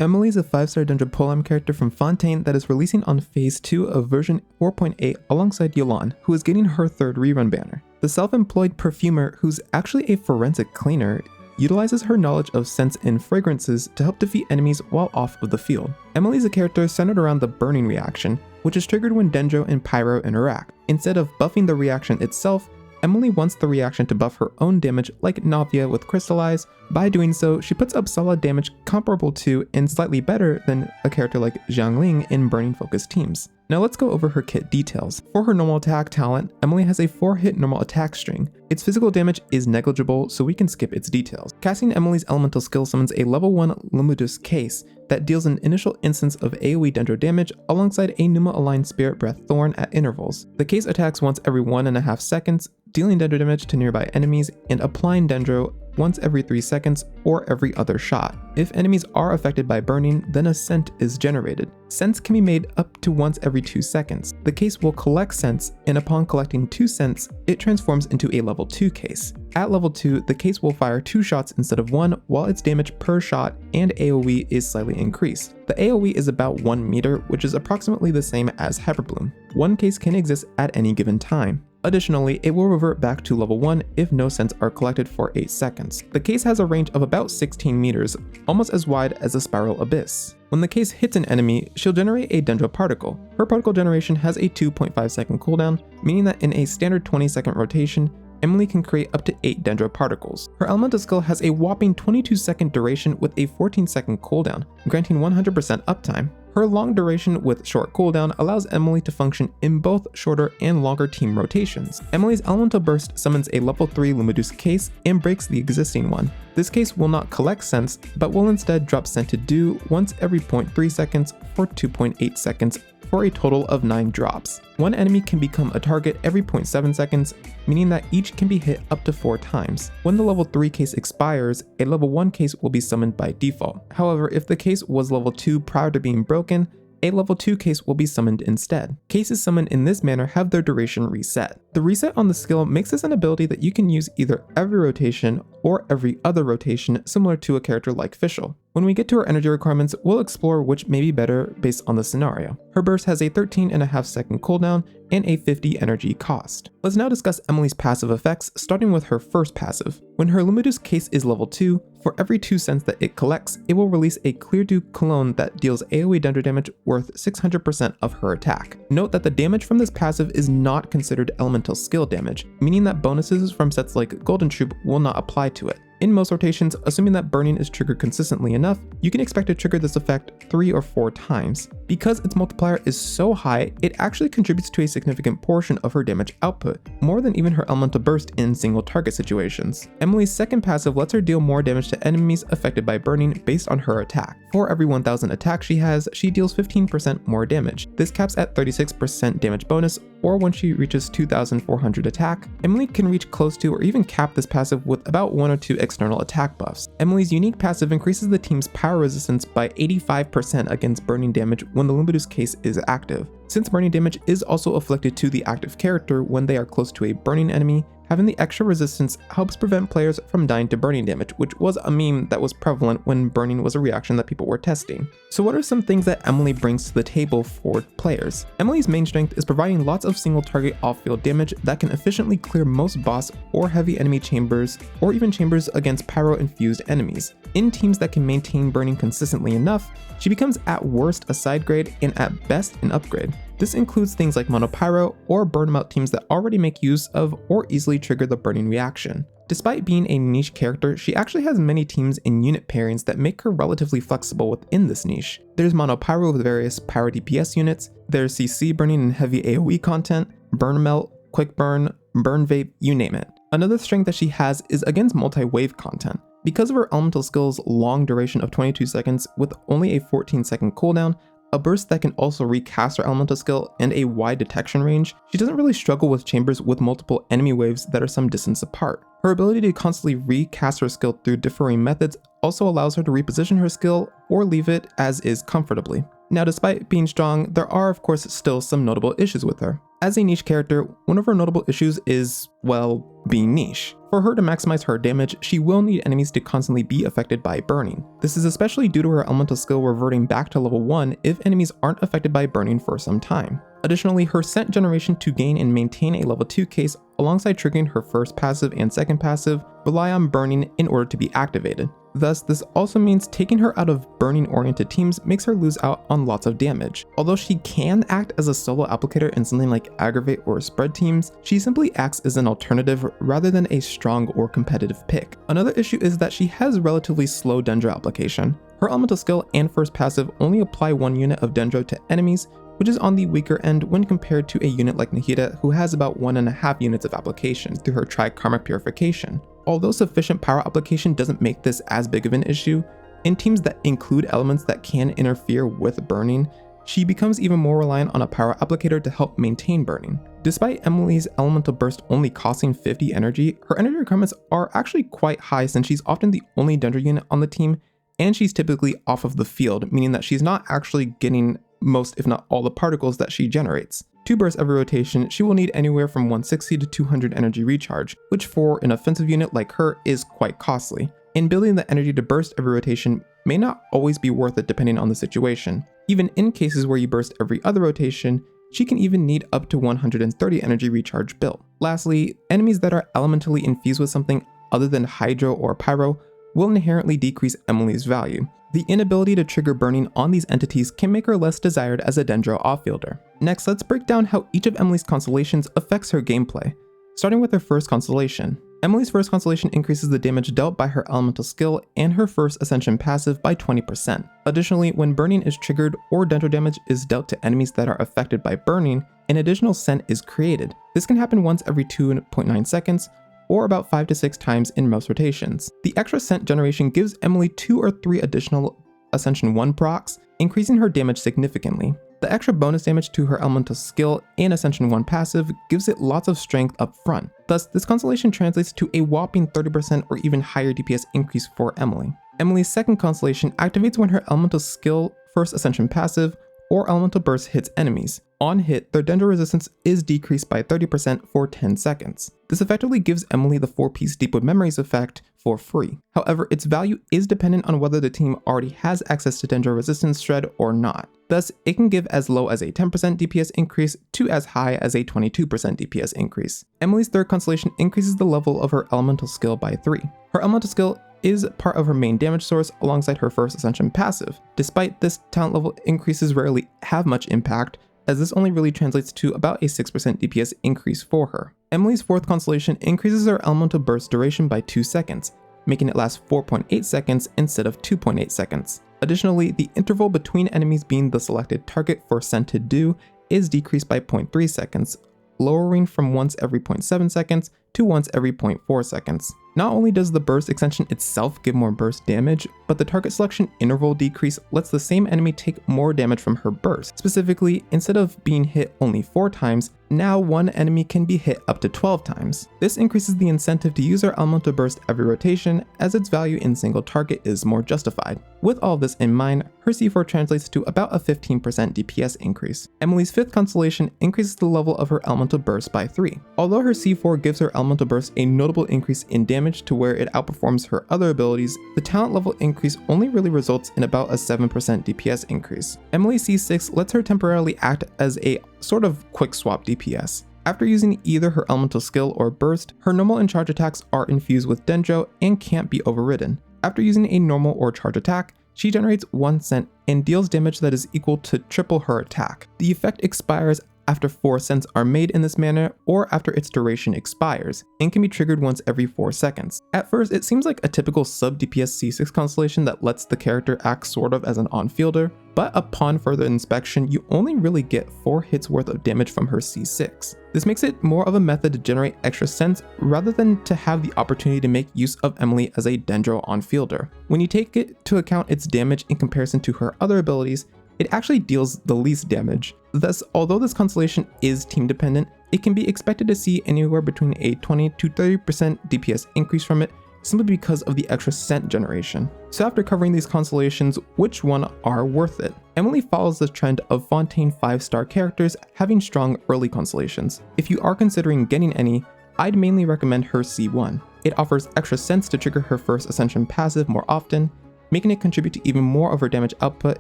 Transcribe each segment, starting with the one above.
Emilie is a 5-star Dendro Polearm character from Fontaine that is releasing on Phase 2 of version 4.8 alongside Yolan, who is getting her 3rd rerun banner. The self-employed perfumer, who's actually a forensic cleaner, utilizes her knowledge of scents and fragrances to help defeat enemies while off of the field. Emilie is a character centered around the burning reaction, which is triggered when Dendro and Pyro interact. Instead of buffing the reaction itself, Emilie wants the reaction to buff her own damage like Navia with Crystallize. By doing so, she puts up solid damage comparable to and slightly better than a character like Xiangling in burning focused teams. Now let's go over her kit details. For her normal attack talent, Emilie has a 4-hit normal attack string. Its physical damage is negligible, so we can skip its details. Casting Emilie's elemental skill summons a level 1 Lumidus case that deals an initial instance of AoE Dendro damage alongside a Numa-aligned Spirit Breath Thorn at intervals. The case attacks once every 1.5 seconds, dealing Dendro damage to nearby enemies and applying Dendro once every 3 seconds or every other shot. If enemies are affected by burning, then a scent is generated. Scents can be made up to once every 2 seconds. The case will collect scents, and upon collecting 2 scents, it transforms into a level 2 case. At level 2, the case will fire 2 shots instead of 1, while its damage per shot and AoE is slightly increased. The AoE is about 1 meter, which is approximately the same as Hyperbloom. One case can exist at any given time. Additionally, it will revert back to level 1 if no scents are collected for 8 seconds. The case has a range of about 16 meters, almost as wide as a spiral abyss. When the case hits an enemy, she'll generate a Dendro particle. Her particle generation has a 2.5 second cooldown, meaning that in a standard 20-second rotation, Emilie can create up to 8 Dendro particles. Her elemental skill has a whopping 22-second duration with a 14-second cooldown, granting 100% uptime. Her long duration with short cooldown allows Emilie to function in both shorter and longer team rotations. Emilie's elemental burst summons a level 3 Lumidus case and breaks the existing one. This case will not collect scents, but will instead drop scented dew once every 0.3 seconds for 2.8 seconds for a total of 9 drops. One enemy can become a target every 0.7 seconds, meaning that each can be hit up to 4 times. When the level 3 case expires, a level 1 case will be summoned by default. However, if the case was level 2 prior to being broken, a level 2 case will be summoned instead. Cases summoned in this manner have their duration reset. The reset on the skill makes this an ability that you can use either every rotation or every other rotation, similar to a character like Fischl. When we get to her energy requirements, we'll explore which may be better based on the scenario. Her burst has a 13.5 second cooldown and a 50 energy cost. Let's now discuss Emilie's passive effects, starting with her first passive. When her Lumidus case is level 2, for every 2 scents that it collects, it will release a Clear Dew cologne that deals AoE Dendro damage worth 600% of her attack. Note that the damage from this passive is not considered elemental skill damage, meaning that bonuses from sets like Golden Troop will not apply to it. In most rotations, assuming that burning is triggered consistently enough, you can expect to trigger this effect 3 or 4 times. Because its multiplier is so high, it actually contributes to a significant portion of her damage output, more than even her elemental burst in single target situations. Emilie's second passive lets her deal more damage to enemies affected by burning based on her attack. For every 1000 attacks she has, she deals 15% more damage. This caps at 36% damage bonus, or when she reaches 2400 attack. Emilie can reach close to or even cap this passive with about 1 or 2 external attack buffs. Emilie's unique passive increases the team's power resistance by 85% against burning damage when the Lumidus case is active. Since burning damage is also afflicted to the active character when they are close to a burning enemy, having the extra resistance helps prevent players from dying to burning damage, which was a meme that was prevalent when burning was a reaction that people were testing. So what are some things that Emilie brings to the table for players? Emilie's main strength is providing lots of single target off-field damage that can efficiently clear most boss or heavy enemy chambers, or even chambers against pyro-infused enemies. In teams that can maintain burning consistently enough, she becomes at worst a side grade and at best an upgrade. This includes things like monopyro or burnout teams that already make use of or easily trigger the burning reaction. Despite being a niche character, she actually has many teams and unit pairings that make her relatively flexible within this niche. There's monopyro with various pyro DPS units, there's CC burning and heavy AoE content, burn melt, quick burn, burn vape, you name it. Another strength that she has is against multi-wave content. Because of her elemental skill's long duration of 22 seconds with only a 14-second cooldown, a burst that can also recast her elemental skill, and a wide detection range, she doesn't really struggle with chambers with multiple enemy waves that are some distance apart. Her ability to constantly recast her skill through differing methods also allows her to reposition her skill or leave it as is comfortably. Now, despite being strong, there are of course still some notable issues with her. As a niche character, one of her notable issues is, well, being niche. For her to maximize her damage, she will need enemies to constantly be affected by burning. This is especially due to her elemental skill reverting back to level 1 if enemies aren't affected by burning for some time. Additionally, her scent generation to gain and maintain a level 2 case alongside triggering her first passive and second passive rely on burning in order to be activated. Thus, this also means taking her out of burning-oriented teams makes her lose out on lots of damage. Although she can act as a solo applicator in something like aggravate or spread teams, she simply acts as an alternative rather than a strong or competitive pick. Another issue is that she has relatively slow Dendro application. Her elemental skill and first passive only apply 1 unit of Dendro to enemies, which is on the weaker end when compared to a unit like Nahida, who has about 1.5 units of application through her Tri-Karmic Purification. Although sufficient power application doesn't make this as big of an issue, in teams that include elements that can interfere with burning, she becomes even more reliant on a power applicator to help maintain burning. Despite Emilie's elemental burst only costing 50 energy, her energy requirements are actually quite high since she's often the only Dendro unit on the team, and she's typically off of the field, meaning that she's not actually getting most if not all the particles that she generates. To burst every rotation, she will need anywhere from 160 to 200 energy recharge, which for an offensive unit like her is quite costly. And building the energy to burst every rotation may not always be worth it depending on the situation. Even in cases where you burst every other rotation, she can even need up to 130 energy recharge built. Lastly, enemies that are elementally infused with something other than Hydro or Pyro will inherently decrease Emilie's value. The inability to trigger burning on these entities can make her less desired as a Dendro offfielder. Next, let's break down how each of Emilie's constellations affects her gameplay. Starting with her first constellation. Emilie's first constellation increases the damage dealt by her elemental skill and her first ascension passive by 20%. Additionally, when burning is triggered or Dendro damage is dealt to enemies that are affected by burning, an additional scent is created. This can happen once every 2.9 seconds, or about 5 to 6 times in most rotations. The extra scent generation gives Emilie 2 or 3 additional Ascension 1 procs, increasing her damage significantly. The extra bonus damage to her elemental skill and Ascension 1 passive gives it lots of strength up front. Thus, this constellation translates to a whopping 30% or even higher DPS increase for Emilie. Emilie's second constellation activates when her elemental skill, first Ascension passive, or elemental burst hits enemies. On hit, their Dendro resistance is decreased by 30% for 10 seconds. This effectively gives Emilie the 4-piece Deepwood Memories effect for free. However, its value is dependent on whether the team already has access to Dendro resistance shred or not. Thus, it can give as low as a 10% DPS increase to as high as a 22% DPS increase. Emilie's third constellation increases the level of her elemental skill by 3. Her elemental skill is part of her main damage source alongside her first Ascension passive. Despite this, talent level increases rarely have much impact, as this only really translates to about a 6% DPS increase for her. Emilie's fourth constellation increases her elemental burst duration by 2 seconds, making it last 4.8 seconds instead of 2.8 seconds. Additionally, the interval between enemies being the selected target for scent to do is decreased by 0.3 seconds, lowering from once every 0.7 seconds to once every 0.4 seconds. Not only does the burst extension itself give more burst damage, but the target selection interval decrease lets the same enemy take more damage from her burst. Specifically, instead of being hit only 4 times, now one enemy can be hit up to 12 times. This increases the incentive to use her elemental burst every rotation, as its value in single target is more justified. With all this in mind, her C4 translates to about a 15% DPS increase. Emilie's fifth constellation increases the level of her elemental burst by 3. Although her C4 gives her elemental burst a notable increase in damage to where it outperforms her other abilities, the talent level increase only really results in about a 7% DPS increase. Emilie's C6 lets her temporarily act as a sort of quick swap DPS. After using either her elemental skill or burst, her normal and charge attacks are infused with Dendro and can't be overridden. After using a normal or charge attack, she generates 1 cent and deals damage that is equal to triple her attack. The effect expires after 4 cents are made in this manner or after its duration expires, and can be triggered once every 4 seconds. At first, it seems like a typical sub-DPS C6 constellation that lets the character act sort of as an on-fielder, but upon further inspection, you only really get 4 hits worth of damage from her C6. This makes it more of a method to generate extra cents rather than to have the opportunity to make use of Emilie as a Dendro on-fielder. When you take it to account its damage in comparison to her other abilities, it actually deals the least damage. Thus, although this constellation is team dependent, it can be expected to see anywhere between a 20 to 30% DPS increase from it simply because of the extra scent generation. So after covering these constellations, which one are worth it? Emilie follows the trend of Fontaine 5-star characters having strong early constellations. If you are considering getting any, I'd mainly recommend her C1. It offers extra cents to trigger her first Ascension passive more often, making it contribute to even more of her damage output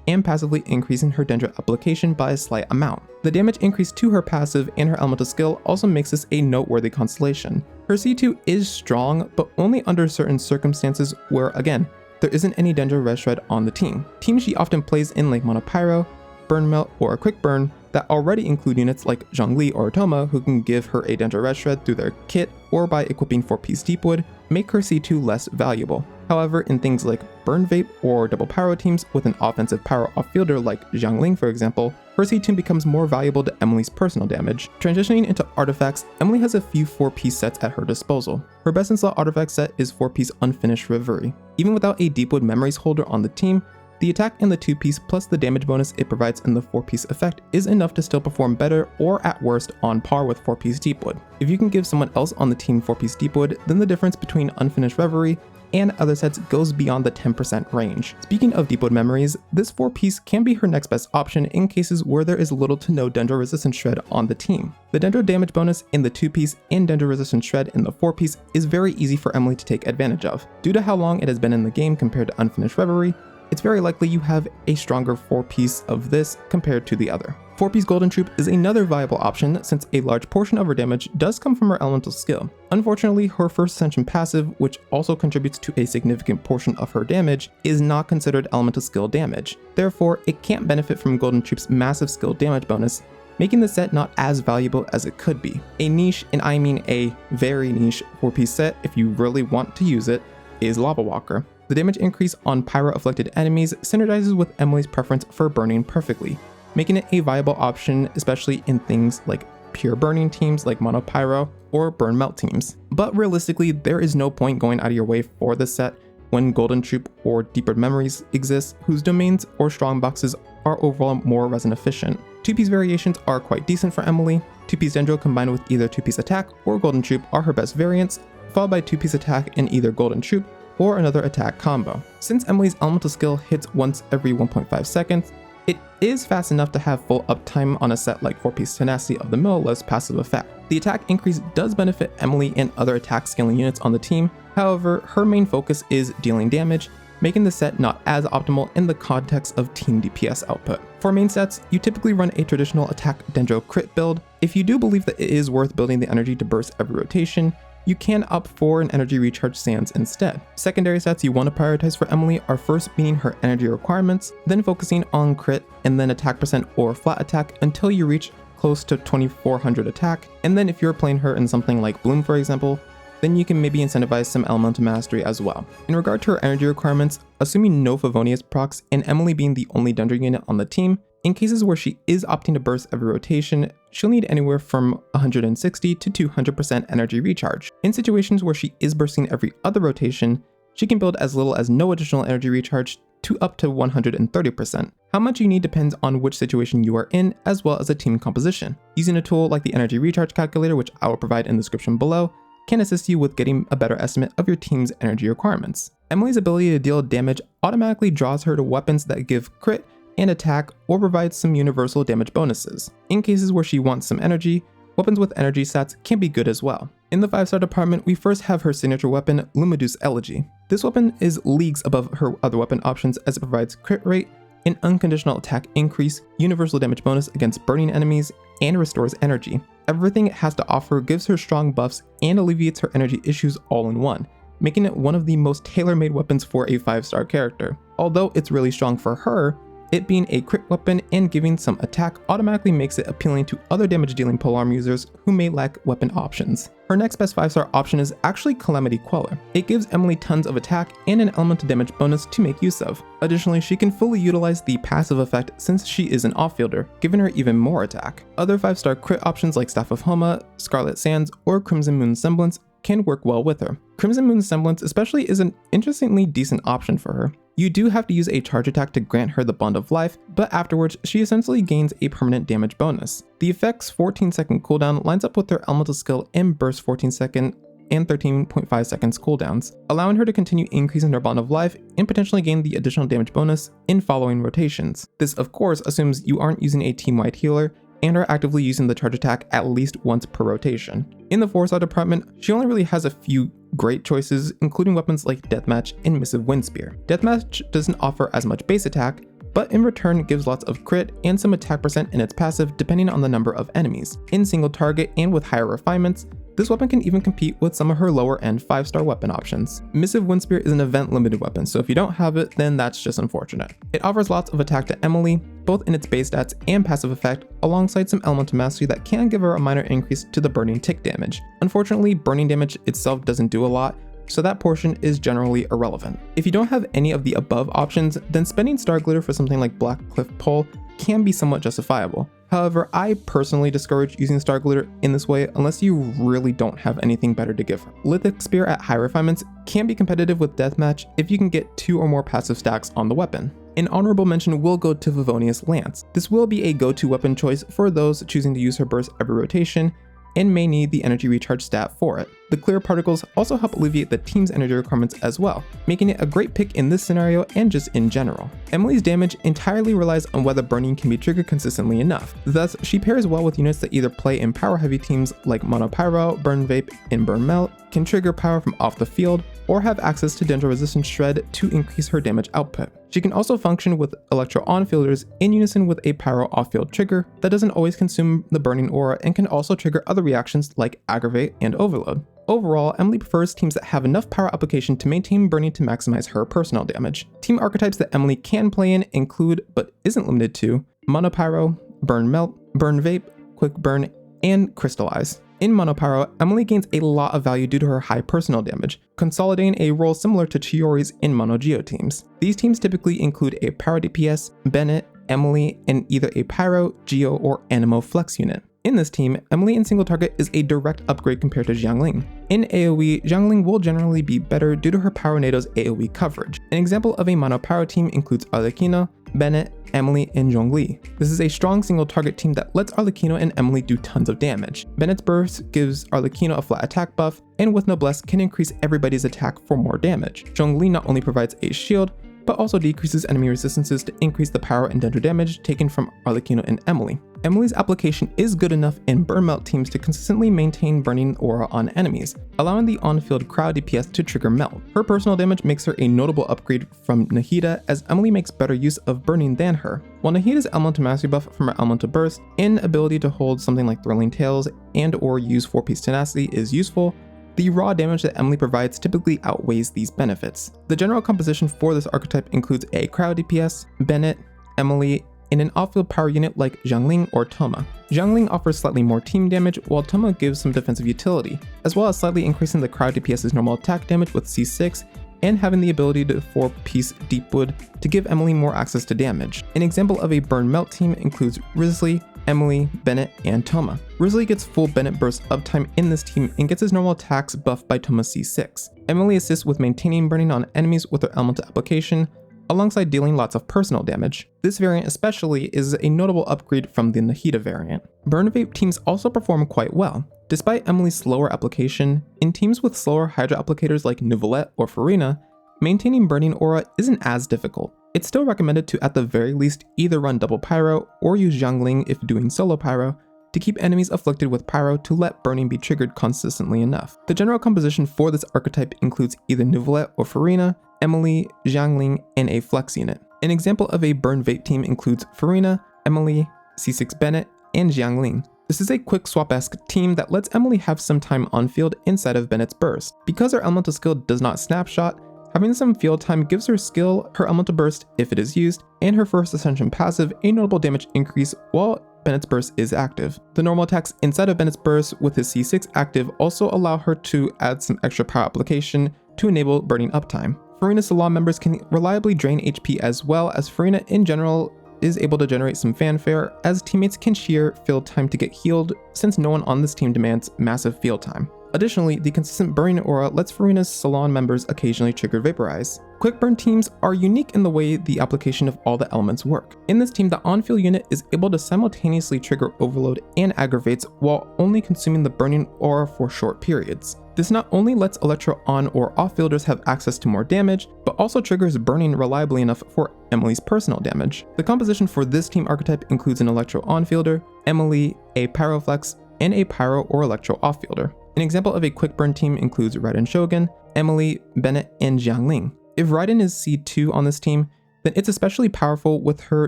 and passively increasing her Dendro application by a slight amount. The damage increase to her passive and her elemental skill also makes this a noteworthy constellation. Her C2 is strong, but only under certain circumstances where, again, there isn't any Dendro res shred on the team. Teams she often plays in like Monopyro, Burn Melt, or a Quick Burn that already include units like Zhongli or Toma who can give her a Dendro res shred through their kit or by equipping 4-piece Deepwood, make her C2 less valuable. However, in things like Burn Vape or Double Pyro teams with an offensive power off-fielder like Xiangling for example, her C2 becomes more valuable to Emilie's personal damage. Transitioning into artifacts, Emilie has a few 4-piece sets at her disposal. Her best in slot artifact set is 4-piece Unfinished Reverie. Even without a Deepwood Memories holder on the team, the attack in the 2-piece plus the damage bonus it provides in the 4-piece effect is enough to still perform better or at worst on par with 4-piece Deepwood. If you can give someone else on the team 4-piece Deepwood, then the difference between Unfinished Reverie and other sets goes beyond the 10% range. Speaking of Deepwood Memories, this 4-piece can be her next best option in cases where there is little to no Dendro Resistance Shred on the team. The Dendro damage bonus in the 2-piece and Dendro Resistance Shred in the 4-piece is very easy for Emilie to take advantage of. Due to how long it has been in the game compared to Unfinished Reverie, it's very likely you have a stronger 4-piece of this compared to the other. 4-piece Golden Troop is another viable option since a large portion of her damage does come from her elemental skill. Unfortunately, her first Ascension passive, which also contributes to a significant portion of her damage, is not considered elemental skill damage. Therefore, it can't benefit from Golden Troop's massive skill damage bonus, making the set not as valuable as it could be. A niche, and I mean a very niche 4-piece set if you really want to use it, is Lava Walker. The damage increase on pyro-afflicted enemies synergizes with Emilie's preference for burning perfectly, making it a viable option especially in things like pure burning teams like Monopyro or Burn Melt teams. But realistically, there is no point going out of your way for this set when Golden Troop or Deepwood Memories exist, whose domains or strong boxes are overall more resin efficient. 2-piece variations are quite decent for Emilie. 2-piece Dendro combined with either 2-piece attack or Golden Troop are her best variants, followed by 2-piece attack in either Golden Troop or another attack combo. Since Emilie's elemental skill hits once every 1.5 seconds, it is fast enough to have full uptime on a set like 4-piece Tenacity of the Mill-less passive effect. The attack increase does benefit Emilie and other attack scaling units on the team, however, her main focus is dealing damage, making the set not as optimal in the context of team DPS output. For main sets, you typically run a traditional attack Dendro crit build. If you do believe that it is worth building the energy to burst every rotation, you can opt for an energy recharge sands instead. Secondary sets you want to prioritize for Emilie are first meeting her energy requirements, then focusing on crit, and then attack percent or flat attack until you reach close to 2400 attack, and then if you're playing her in something like Bloom for example, then you can maybe incentivize some elemental mastery as well. In regard to her energy requirements, assuming no Favonius procs and Emilie being the only Dendro unit on the team, in cases where she is opting to burst every rotation, she'll need anywhere from 160 to 200% energy recharge. In situations where she is bursting every other rotation, she can build as little as no additional energy recharge to up to 130%. How much you need depends on which situation you are in, as well as the team composition. Using a tool like the energy recharge calculator, which I will provide in the description below, can assist you with getting a better estimate of your team's energy requirements. Emilie's ability to deal damage automatically draws her to weapons that give crit and attack or provide some universal damage bonuses. In cases where she wants some energy, weapons with energy stats can be good as well. In the 5-star department, we first have her signature weapon, Lumidu's Elegy. This weapon is leagues above her other weapon options as it provides crit rate, an unconditional attack increase, universal damage bonus against burning enemies, and restores energy. Everything it has to offer gives her strong buffs and alleviates her energy issues all in one, making it one of the most tailor-made weapons for a 5-star character. Although it's really strong for her, it being a crit weapon and giving some attack automatically makes it appealing to other damage dealing polearm users who may lack weapon options. Her next best 5-star option is actually Calamity Queller. It gives Emilie tons of attack and an elemental damage bonus to make use of. Additionally, she can fully utilize the passive effect since she is an off-fielder, giving her even more attack. Other 5-star crit options like Staff of Homa, Scarlet Sands, or Crimson Moon Semblance can work well with her. Crimson Moon Semblance especially is an interestingly decent option for her. You do have to use a charge attack to grant her the Bond of Life, but afterwards she essentially gains a permanent damage bonus. The effect's 14-second cooldown lines up with her elemental skill and burst 14-second, and 13.5 seconds cooldowns, allowing her to continue increasing her bond of life and potentially gain the additional damage bonus in following rotations. This of course assumes you aren't using a team-wide healer and are actively using the charge attack at least once per rotation. In the 4-star department, she only really has a few great choices, including weapons like Deathmatch and Missive Wind Spear. Deathmatch doesn't offer as much base attack, but in return gives lots of crit and some attack percent in its passive depending on the number of enemies. In single target and with higher refinements, this weapon can even compete with some of her lower end 5-star weapon options. Missive Wind Spear is an event limited weapon, so if you don't have it, then that's just unfortunate. It offers lots of attack to Emilie, both in its base stats and passive effect, alongside some elemental mastery that can give her a minor increase to the burning tick damage. Unfortunately, burning damage itself doesn't do a lot, so that portion is generally irrelevant. If you don't have any of the above options, then spending Star Glitter for something like Black Cliff Pole can be somewhat justifiable. However, I personally discourage using Star Glitter in this way unless you really don't have anything better to give her. Lithic Spear at high refinements can be competitive with Deathmatch if you can get 2 or more passive stacks on the weapon. An honorable mention will go to Favonius Lance. This will be a go-to weapon choice for those choosing to use her burst every rotation and may need the energy recharge stat for it. The clear particles also help alleviate the team's energy requirements as well, making it a great pick in this scenario and just in general. Emilie's damage entirely relies on whether burning can be triggered consistently enough. Thus, she pairs well with units that either play in power heavy teams like Mono Pyro, Burn Vape, and Burn Melt, can trigger power from off the field, or have access to Dendro Resistance Shred to increase her damage output. She can also function with Electro on-fielders in unison with a Pyro off-field trigger that doesn't always consume the burning aura and can also trigger other reactions like Aggravate and Overload. Overall, Emilie prefers teams that have enough power application to maintain burning to maximize her personal damage. Team archetypes that Emilie can play in include, but isn't limited to, Mono Pyro, Burn Melt, Burn Vape, Quick Burn, and Crystallize. In Mono Pyro, Emilie gains a lot of value due to her high personal damage, consolidating a role similar to Chiori's in Mono Geo teams. These teams typically include a Pyro DPS, Bennett, Emilie, and either a Pyro, Geo, or Anemo Flex unit. In this team, Emilie in single target is a direct upgrade compared to Xiangling. In AoE, Xiangling will generally be better due to her Pyro Nado's AoE coverage. An example of a Mono Pyro team includes Arlecchino, Bennett, Emilie, and Zhongli. This is a strong single target team that lets Arlecchino and Emilie do tons of damage. Bennett's burst gives Arlecchino a flat attack buff, and with Noblesse can increase everybody's attack for more damage. Zhongli not only provides a shield, but also decreases enemy resistances to increase the power and Dendro damage taken from Arlecchino and Emilie. Emilie's application is good enough in Burn Melt teams to consistently maintain burning aura on enemies, allowing the on-field crowd DPS to trigger Melt. Her personal damage makes her a notable upgrade from Nahida, as Emilie makes better use of burning than her. While Nahida's elemental mastery buff from her elemental burst and ability to hold something like Thrilling Tales and or use 4-piece tenacity is useful, the raw damage that Emilie provides typically outweighs these benefits. The general composition for this archetype includes a crowd DPS, Bennett, Emilie, and an off-field power unit like Xiangling or Toma. Xiangling offers slightly more team damage, while Toma gives some defensive utility, as well as slightly increasing the crowd DPS's normal attack damage with C6 and having the ability to 4-piece Deepwood to give Emilie more access to damage. An example of a Burn Melt team includes Wriothesley, Emilie, Bennett, and Toma. Wriothesley gets full Bennett burst uptime in this team and gets his normal attacks buffed by Toma's C6. Emilie assists with maintaining burning on enemies with her elemental application, alongside dealing lots of personal damage. This variant especially is a notable upgrade from the Nahida variant. Burn Vape teams also perform quite well. Despite Emilie's slower application, in teams with slower Hydra applicators like Neuvillette or Farina, maintaining burning aura isn't as difficult. It's still recommended to at the very least either run double Pyro or use Xiangling if doing solo Pyro, to keep enemies afflicted with Pyro to let burning be triggered consistently enough. The general composition for this archetype includes either Neuvillette or Farina, Emilie, Xiangling, and a Flex unit. An example of a Burn Vape team includes Farina, Emilie, C6 Bennett, and Xiangling. This is a quick swap-esque team that lets Emilie have some time on field inside of Bennett's burst. Because her elemental skill does not snapshot, having some field time gives her skill, her elemental burst if it is used, and her first ascension passive a notable damage increase while Bennett's burst is active. The normal attacks inside of Bennett's burst with his C6 active also allow her to add some extra power application to enable burning uptime. Farina Salah members can reliably drain HP as well, as Farina in general is able to generate some fanfare, as teammates can shear field time to get healed since no one on this team demands massive field time. Additionally, the consistent burning aura lets Furina's salon members occasionally trigger Vaporize. Quick burn teams are unique in the way the application of all the elements work. In this team, the on-field unit is able to simultaneously trigger Overload and Aggravates while only consuming the burning aura for short periods. This not only lets Electro on or off fielders have access to more damage, but also triggers burning reliably enough for Emilie's personal damage. The composition for this team archetype includes an Electro on fielder, Emilie, a Pyroflex, and a Pyro or Electro off fielder. An example of a quick burn team includes Raiden Shogun, Emilie, Bennett, and Jiangling. If Raiden is C2 on this team, then it's especially powerful with her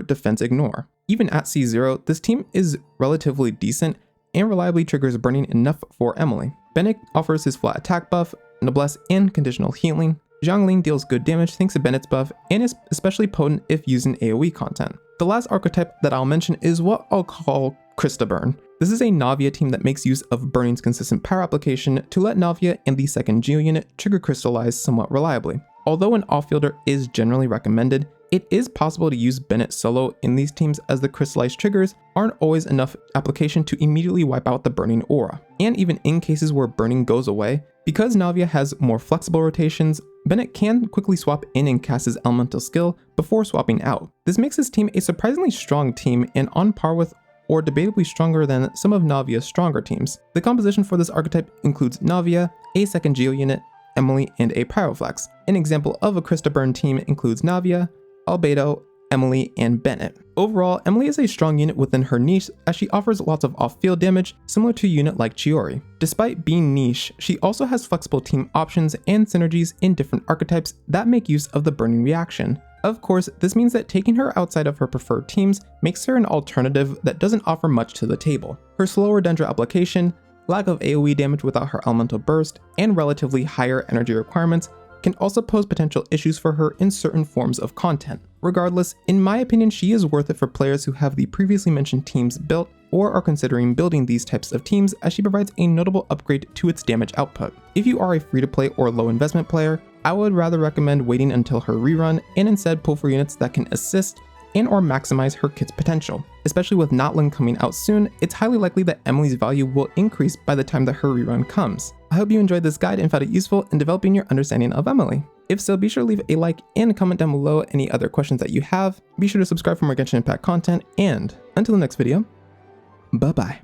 Defense Ignore. Even at C0, this team is relatively decent and reliably triggers burning enough for Emilie. Bennett offers his flat attack buff, Noblesse, and conditional healing. Jiangling deals good damage thanks to Bennett's buff and is especially potent if used in AoE content. The last archetype that I'll mention is what I'll call Krista Burn. This is a Navia team that makes use of Burning's consistent power application to let Navia and the second Geo unit trigger Crystallize somewhat reliably. Although an off-fielder is generally recommended, it is possible to use Bennett solo in these teams as the Crystallize triggers aren't always enough application to immediately wipe out the burning aura. And even in cases where burning goes away, because Navia has more flexible rotations, Bennett can quickly swap in and cast his elemental skill before swapping out. This makes his team a surprisingly strong team and on par with or debatably stronger than some of Navia's stronger teams. The composition for this archetype includes Navia, a second Geo unit, Emilie, and a Pyroflex. An example of a Krista Burn team includes Navia, Albedo, Emilie, and Bennett. Overall, Emilie is a strong unit within her niche as she offers lots of off-field damage similar to a unit like Chiori. Despite being niche, she also has flexible team options and synergies in different archetypes that make use of the burning reaction. Of course, this means that taking her outside of her preferred teams makes her an alternative that doesn't offer much to the table. Her slower Dendro application, lack of AoE damage without her elemental burst, and relatively higher energy requirements can also pose potential issues for her in certain forms of content. Regardless, in my opinion, she is worth it for players who have the previously mentioned teams built or are considering building these types of teams, as she provides a notable upgrade to its damage output. If you are a free-to-play or low investment player, I would rather recommend waiting until her rerun and instead pull for units that can assist and or maximize her kit's potential. Especially with Notland coming out soon, it's highly likely that Emilie's value will increase by the time that her rerun comes. I hope you enjoyed this guide and found it useful in developing your understanding of Emilie. If so, be sure to leave a like and comment down below any other questions that you have. Be sure to subscribe for more Genshin Impact content, and until the next video, bye bye.